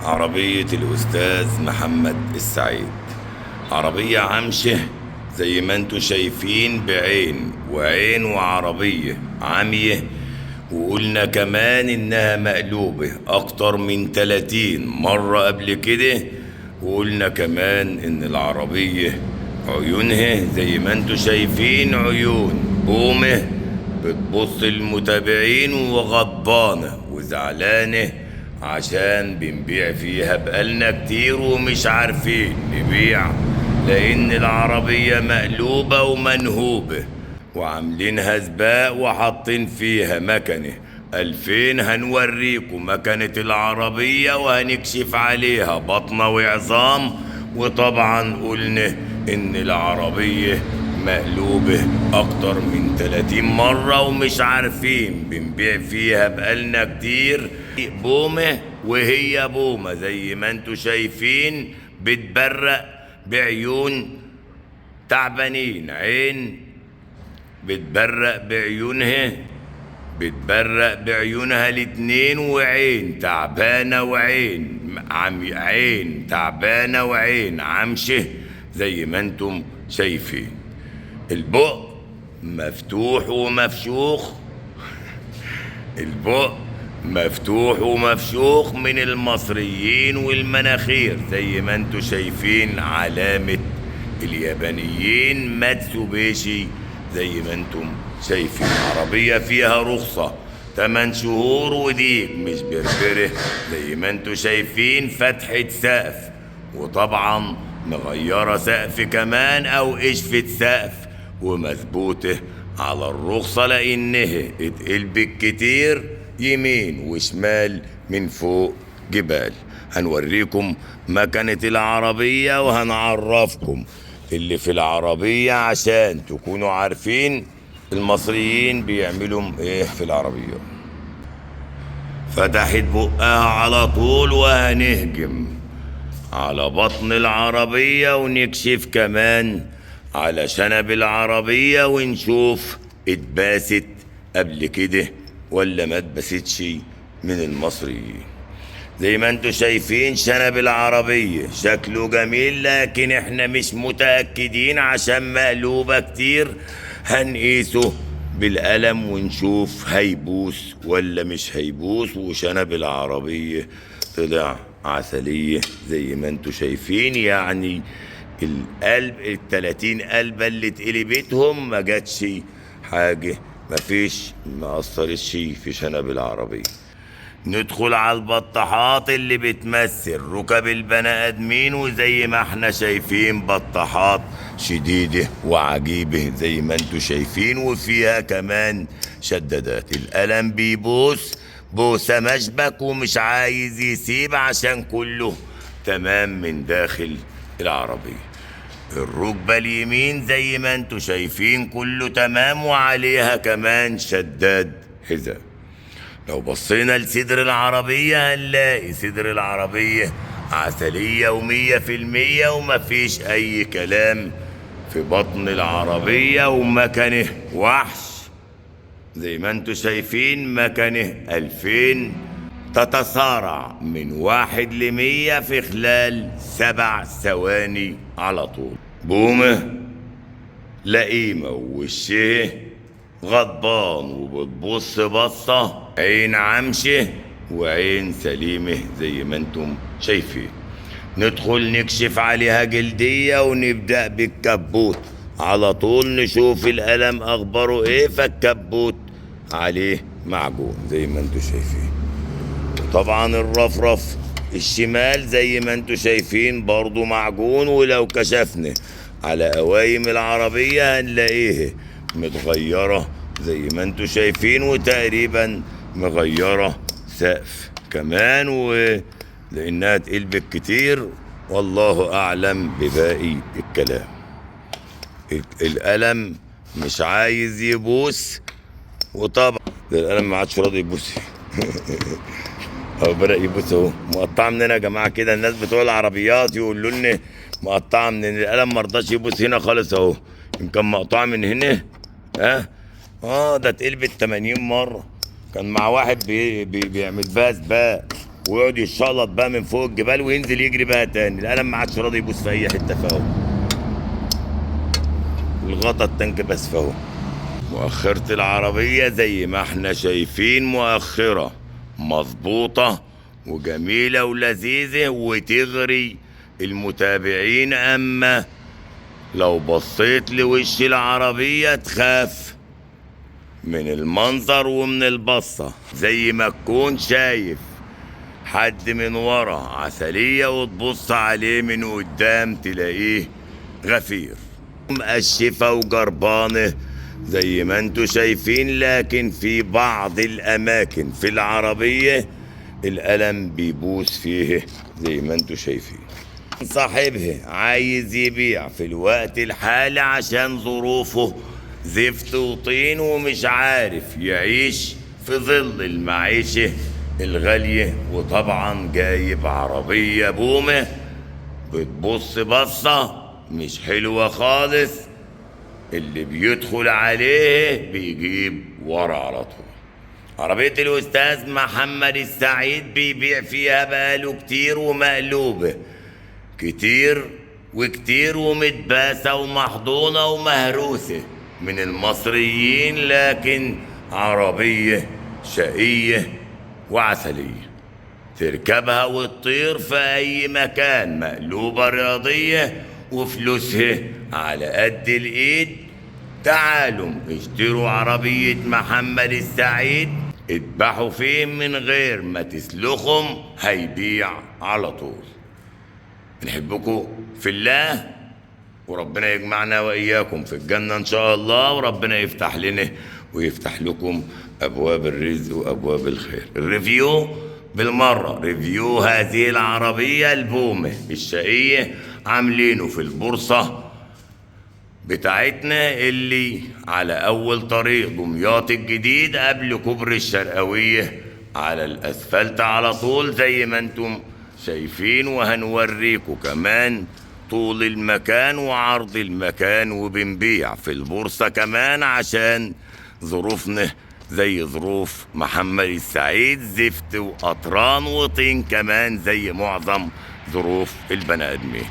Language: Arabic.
عربية الأستاذ محمد السعيد. عربية عمشة زي ما انتوا شايفين، بعين وعين وعربية عمية. وقلنا كمان انها مقلوبة اكتر من 30 مرة قبل كده. وقلنا كمان ان العربية عيونها زي ما انتوا شايفين عيون بومة بتبص المتابعين وغضبانة وزعلانة عشان بنبيع فيها بقالنا كتير ومش عارفين نبيع، لأن العربية مقلوبة ومنهوبة وعاملينها سباق وحاطين فيها مكنة 2000. هنوريكم مكنة العربية وهنكشف عليها بطنة وعظام. وطبعا قلنا إن العربية مقلوبة أكتر من 30 مرة ومش عارفين بنبيع فيها بقالنا كتير. بومة وهي بومة زي ما انتوا شايفين، بتبرق بعيون تعبانين. عين بتبرق بعيونها، بتبرق بعيونها الاتنين، وعين تعبانة وعين عين تعبانة وعين عمشة زي ما انتم شايفين. البق مفتوح ومفشوخ، البق مفتوح ومفشوخ من المصريين والمناخير زي ما انتوا شايفين، علامة اليابانيين ماتسوبيشي زي ما انتم شايفين. عربية فيها رخصة 8 شهور وديك مش بربره زي ما انتوا شايفين. فتحة سقف، وطبعا مغيرة سقف كمان او قشفة سقف، ومثبوته على الرخصة لانها اتقلبت كتير يمين وشمال من فوق جبال. هنوريكم مكنة العربية وهنعرفكم اللي في العربية عشان تكونوا عارفين المصريين بيعملوا ايه في العربية. فتحت بقها على طول وهنهجم على بطن العربية ونكشف كمان على شنب العربية ونشوف اتباست قبل كده ولا ما اتبستش من المصريين. زي ما انتوا شايفين شنب العربية شكله جميل، لكن احنا مش متأكدين عشان مقلوبة كتير. هنقيسه بالقلم ونشوف هيبوس ولا مش هيبوس. وشنب العربية طلع عسلية زي ما انتوا شايفين، يعني القلب 30 قلبة اللي اتقلبتهم ما جاتش حاجة، مفيش، ما أثرتش في شنب العربية. ندخل على البطاحات اللي بتمثل ركب البني ادمين، وزي ما احنا شايفين بطاحات شديدة وعجيبة زي ما انتوا شايفين، وفيها كمان شدادات. القلم بيبوس بوسة مشبك ومش عايز يسيب عشان كله تمام من داخل العربية. الركبة اليمين زي ما انتوا شايفين كله تمام، وعليها كمان شداد حذاء. لو بصينا لصدر العربية هنلاقي صدر العربية عسلية و100% ومفيش أي كلام في بطن العربية. ومكنه وحش زي ما انتوا شايفين، مكنه 2000 تتسارع من 1 ل100 في خلال 7 ثواني على طول. بومة لئيمة ووشها غضبان وبتبص بصة، عين عمشة وعين سليمة زي ما انتم شايفين. ندخل نكشف عليها جلدية ونبدأ بالكبوت على طول، نشوف القلم اخباره ايه. فالكبوت عليه معجون زي ما انتم شايفين. طبعا الرفرف الشمال زي ما انتم شايفين برضو معجون. ولو كشفنا على قوايم العربية هنلاقيها متغيرة زي ما انتوا شايفين، وتقريبا مغيرة سقف كمان، ولانها اتقلبت كتير والله اعلم بباقي الكلام. القلم مش عايز يبوس، وطبعا ده القلم ما عادش راضي يبوس هو بدأ يبوس اهو. مقطعه مننا يا جماعه كده، الناس بتوع العربيات يقولوا لنا مقطعه من القلم، ما رضاش يبوس هنا خالص اهو. يمكن مقطوعه من هنا. ده اتقلبت 80 مرة. كان مع واحد بيعمل بيها سباق ويقعد يشلط بقى من فوق الجبال وينزل يجري بقى تاني. القلم ما عادش راضي يبوس في اي حته فاهو. الغطا التانك بس فاهو. مؤخرة العربية زي ما احنا شايفين، مؤخرة مظبوطة وجميلة ولذيذة وتغري المتابعين. اما لو بصيت لوش العربية تخاف من المنظر ومن البصة، زي ما تكون شايف حد من ورا عسلية وتبص عليه من قدام تلاقيه غفير. مقشفة وجربانة زي ما انتوا شايفين، لكن في بعض الأماكن في العربية القلم بيبوس فيه زي ما انتوا شايفين. صاحبها عايز يبيع في الوقت الحالي عشان ظروفه زفت وطين ومش عارف يعيش في ظل المعيشة الغالية، وطبعا جايب عربية بومة بتبص بصة مش حلوة خالص. اللي بيدخل عليه بيجيب ورا على طول. عربية الأستاذ محمد السعيد بيبيع فيها بقاله كتير ومقلوبة كتير وكتير ومتباسة ومحضونة ومهروسة من المصريين، لكن عربية شقية وعسلية تركبها وتطير في أي مكان، مقلوبة رياضية وفلوسها على قد الإيد. تعالوا اشتروا عربية محمد السعيد، اذبحوا فيه من غير ما تسلخهم، هيبيع على طول. بنحبكم في الله، وربنا يجمعنا وإياكم في الجنة إن شاء الله، وربنا يفتح لنا ويفتح لكم أبواب الرزق وأبواب الخير. الريفيو بالمرة، ريفيو هذه العربية البومة الشقية عاملينه في البورصة بتاعتنا اللي على أول طريق دمياط الجديد قبل كوبري الشرقاوية على الأسفلت على طول زي ما انتم شايفين. وهنوريكم كمان طول المكان وعرض المكان، وبنبيع في البورصة كمان عشان ظروفنا زي ظروف محمد السعيد، زفت وقطران وطين كمان زي معظم ظروف البني آدمين.